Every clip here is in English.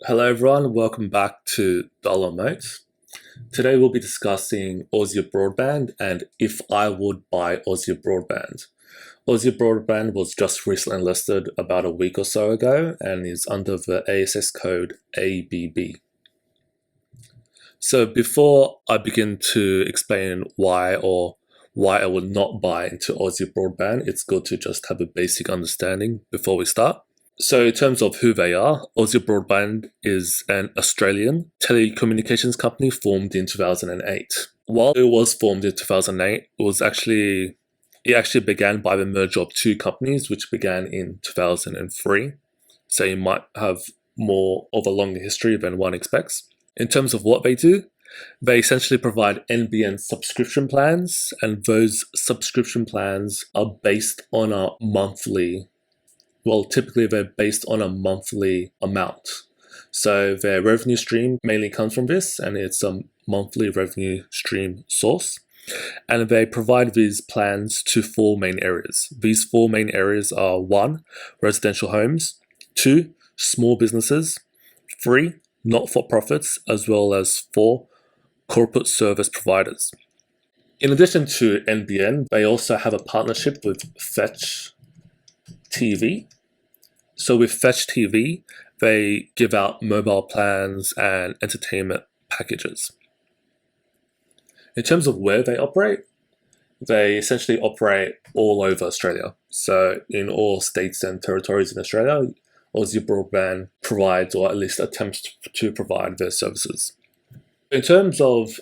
Hello everyone, welcome back to Moat. Today we'll be discussing Aussie Broadband and if I would buy Aussie Broadband. Aussie Broadband was just recently listed about a week or so ago and is under the ASX code ABB. So before I begin to explain why I would not buy into Aussie Broadband, it's good to just have a basic understanding before we start. So in terms of who they are, Aussie Broadband is an Australian telecommunications company formed in 2008. While it was formed in 2008, it actually began by the merger of two companies, which began in 2003. So you might have more of a longer history than one expects. In terms of what they do, they essentially provide NBN subscription plans, and those subscription plans are based on a monthly typically they're based on a monthly amount. So their revenue stream mainly comes from this, and it's a monthly revenue stream source. And they provide these plans to four main areas. These four main areas are 1. Residential homes, 2. Small businesses, 3. Not-for-profits, as well as 4. Corporate service providers. In addition to NBN, they also have a partnership with Fetch TV. So with Fetch TV, they give out mobile plans and entertainment packages. In terms of where they operate, they essentially operate all over Australia. So in all states and territories in Australia, Aussie Broadband provides, or at least attempts to provide, their services. In terms of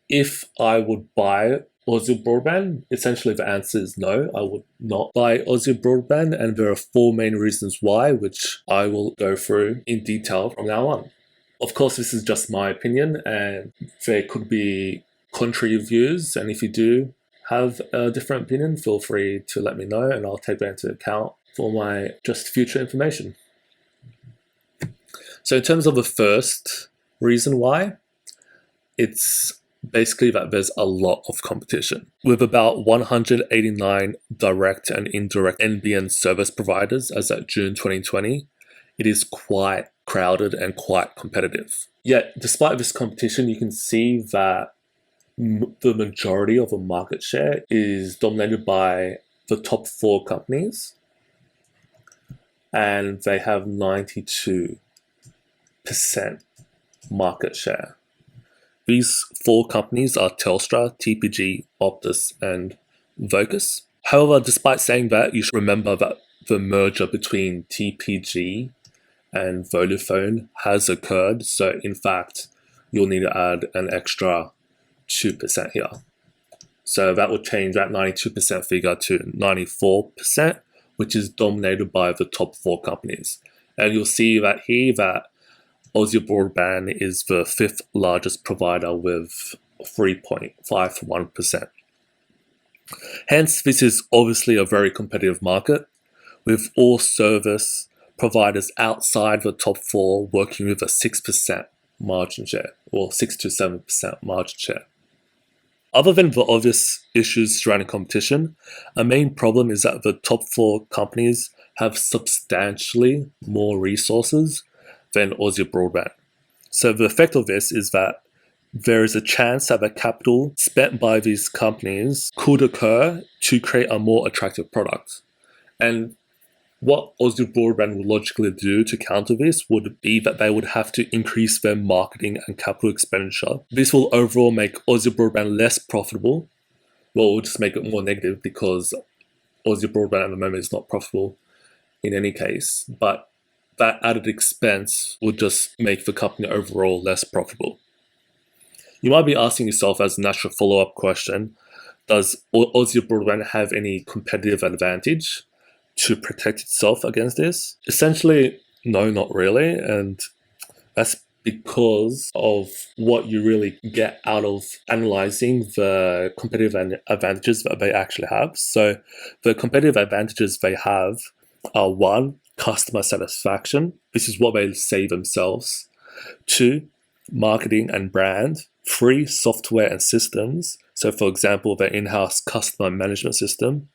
if I would buy Aussie Broadband, essentially the answer is no, I would not buy Aussie Broadband, and there are 4 main reasons why, which I will go through in detail from now on. Of course, this is just my opinion, and there could be contrary views, and if you do have a different opinion, feel free to let me know, and I'll take that into account for my just future information. So in terms of the first reason why, it's basically that there's a lot of competition. With about 189 direct and indirect NBN service providers as at June 2020, it is quite crowded and quite competitive. Yet, despite this competition, you can see that the majority of the market share is dominated by the top 4 companies, and they have 92% market share. These 4 companies are Telstra, TPG, Optus, and Vocus. However, despite saying that, you should remember that the merger between TPG and Vodafone has occurred, so in fact, you'll need to add an extra 2% here. So that would change that 92% figure to 94%, which is dominated by the top 4 companies. And you'll see that here that Aussie Broadband is the 5th largest provider with 3.51%. Hence, this is obviously a very competitive market, with all service providers outside the top 4 working with a 6% margin share, or 6 to 7% margin share. Other than the obvious issues surrounding competition, a main problem is that the top 4 companies have substantially more resources than Aussie Broadband. So the effect of this is that there is a chance that the capital spent by these companies could occur to create a more attractive product. And what Aussie Broadband would logically do to counter this would be that they would have to increase their marketing and capital expenditure. This will overall make Aussie Broadband less profitable. Well, it will just make it more negative because Aussie Broadband at the moment is not profitable in any case, but that added expense would just make the company overall less profitable. You might be asking yourself as a natural follow-up question, does Aussie Broadband have any competitive advantage to protect itself against this? Essentially, no, not really, and that's because of what you really get out of analyzing the competitive advantages that they actually have. So the competitive advantages they have are 1, customer satisfaction. This is what they say themselves. 2, marketing and brand. 3, software and systems. So for example, their in-house customer management system.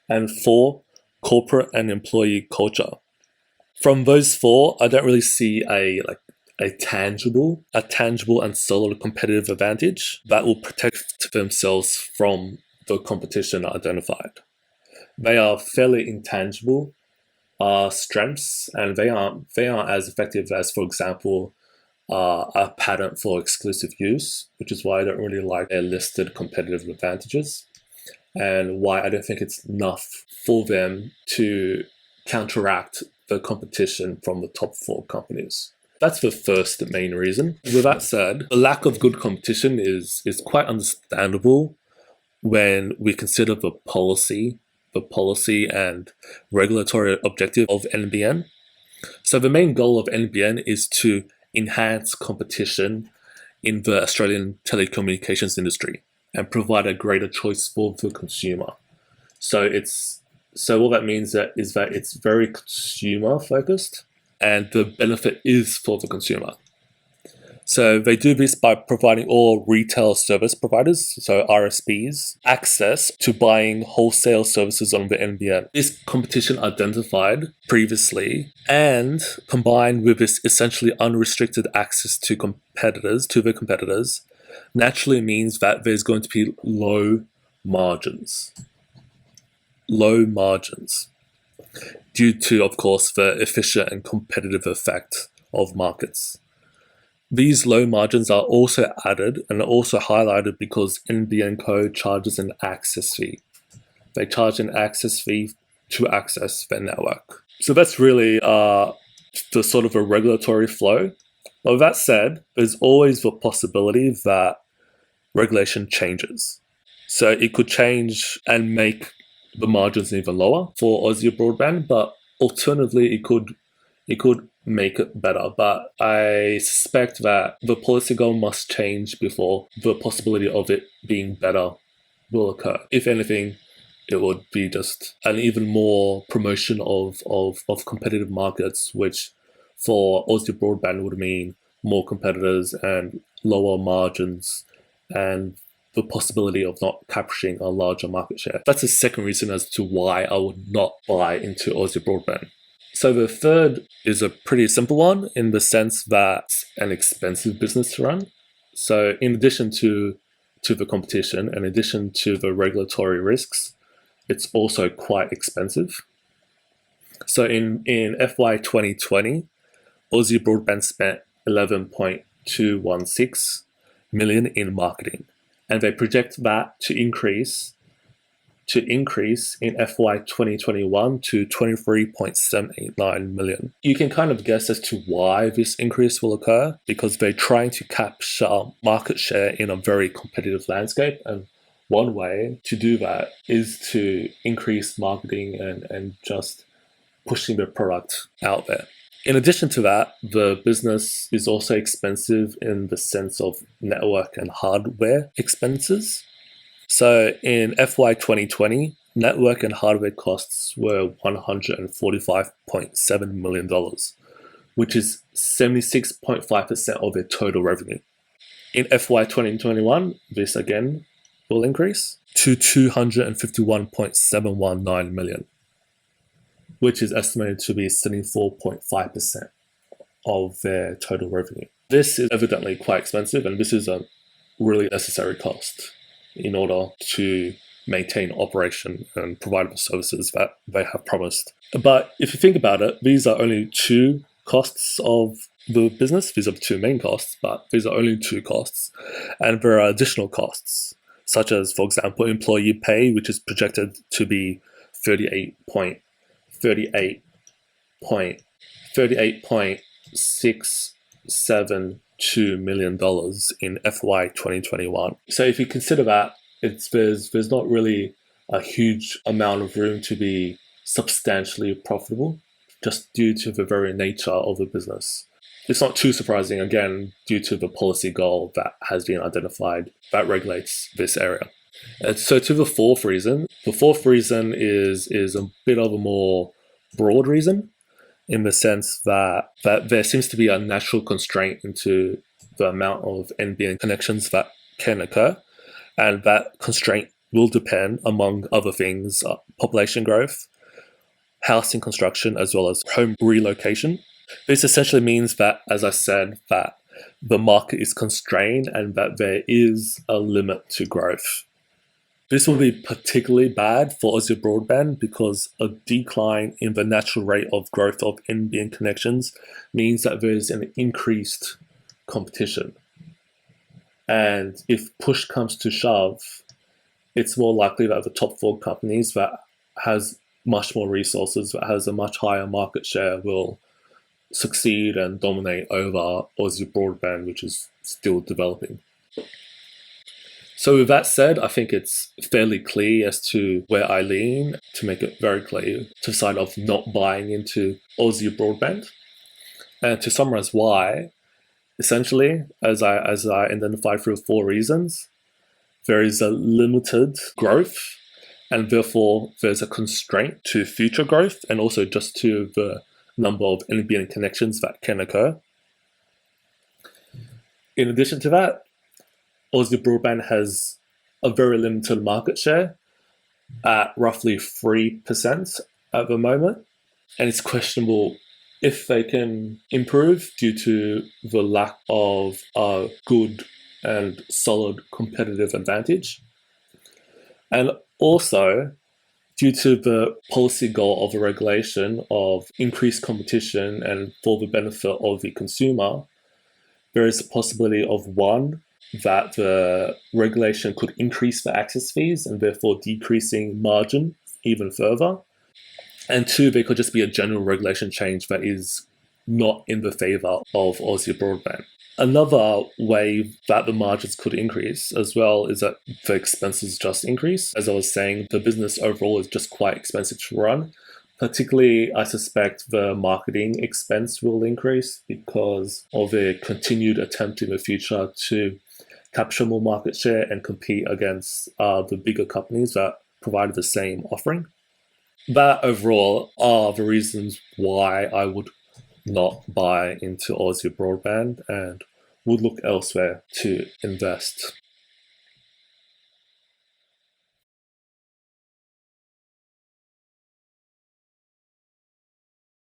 And 4, corporate and employee culture. From those 4, I don't really see a a tangible and solid competitive advantage that will protect themselves from the competition identified. They are fairly intangible strengths, and they aren't as effective as, for example, a patent for exclusive use, which is why I don't really like their listed competitive advantages, and why I don't think it's enough for them to counteract the competition from the top 4 companies. That's the first main reason. With that said, the lack of good competition is quite understandable when we consider the policy and regulatory objective of NBN. So the main goal of NBN is to enhance competition in the Australian telecommunications industry and provide a greater choice for the consumer. So what that means is that it's very consumer focused, and the benefit is for the consumer. So they do this by providing all retail service providers, so RSPs, access to buying wholesale services on the NBN. This competition identified previously and combined with this essentially unrestricted access to the competitors, naturally means that there's going to be low margins. Due to, of course, the efficient and competitive effect of markets. These low margins are also added and are also highlighted because NBN Co charges an access fee. They charge an access fee to access their network. So that's really the sort of a regulatory flow. But with that said, there's always the possibility that regulation changes. So it could change and make the margins even lower for Aussie Broadband, but alternatively, it could make it better. But I suspect that the policy goal must change before the possibility of it being better will occur. If anything, it would be just an even more promotion of competitive markets, which for Aussie Broadband would mean more competitors and lower margins and the possibility of not capturing a larger market share. That's the second reason as to why I would not buy into Aussie Broadband. So the third is a pretty simple one in the sense that it's an expensive business to run. So in addition to the competition, in addition to the regulatory risks, it's also quite expensive. So in FY 2020, Aussie Broadband spent 11.216 million in marketing, and they project that to increase in FY 2021 to 23.789 million. You can kind of guess as to why this increase will occur, because they're trying to capture market share in a very competitive landscape, and one way to do that is to increase marketing and just pushing the product out there. In addition to that, the business is also expensive in the sense of network and hardware expenses. So in FY 2020, network and hardware costs were $145.7 million, which is 76.5% of their total revenue. In FY 2021, this again will increase to $251.719 million, which is estimated to be 74.5% of their total revenue. This is evidently quite expensive, and this is a really necessary cost in order to maintain operation and provide the services that they have promised. But if you think about it, these are only 2 costs of the business. These are the 2 main costs, but these are only 2 costs. And there are additional costs, such as, for example, employee pay, which is projected to be $38.672 million in FY 2021. So if you consider that, there's not really a huge amount of room to be substantially profitable, just due to the very nature of the business. It's not too surprising, again, due to the policy goal that has been identified that regulates this area. And so to the fourth reason is a bit of a more broad reason, in the sense that there seems to be a natural constraint into the amount of NBN connections that can occur, and that constraint will depend, among other things, population growth, housing construction, as well as home relocation. This essentially means that, as I said, that the market is constrained and that there is a limit to growth. This will be particularly bad for Aussie Broadband because a decline in the natural rate of growth of NBN connections means that there is an increased competition. And if push comes to shove, it's more likely that the top 4 companies that has much more resources, that has a much higher market share, will succeed and dominate over Aussie Broadband, which is still developing. So with that said, I think it's fairly clear as to where I lean, to make it very clear, to the side of not buying into Aussie Broadband. And to summarize why, essentially, as I identified through 4 reasons, there is a limited growth, and therefore there's a constraint to future growth, and also just to the number of NBN connections that can occur. In addition to that, Aussie Broadband has a very limited market share at roughly 3% at the moment, and it's questionable if they can improve due to the lack of a good and solid competitive advantage. And also, due to the policy goal of the regulation of increased competition and for the benefit of the consumer, there is a possibility of, one, that the regulation could increase the access fees and therefore decreasing margin even further. And 2, there could just be a general regulation change that is not in the favor of Aussie Broadband. Another way that the margins could increase as well is that the expenses just increase. As I was saying, the business overall is just quite expensive to run. Particularly, I suspect the marketing expense will increase because of a continued attempt in the future to capture more market share and compete against the bigger companies that provide the same offering. That overall are the reasons why I would not buy into Aussie Broadband and would look elsewhere to invest.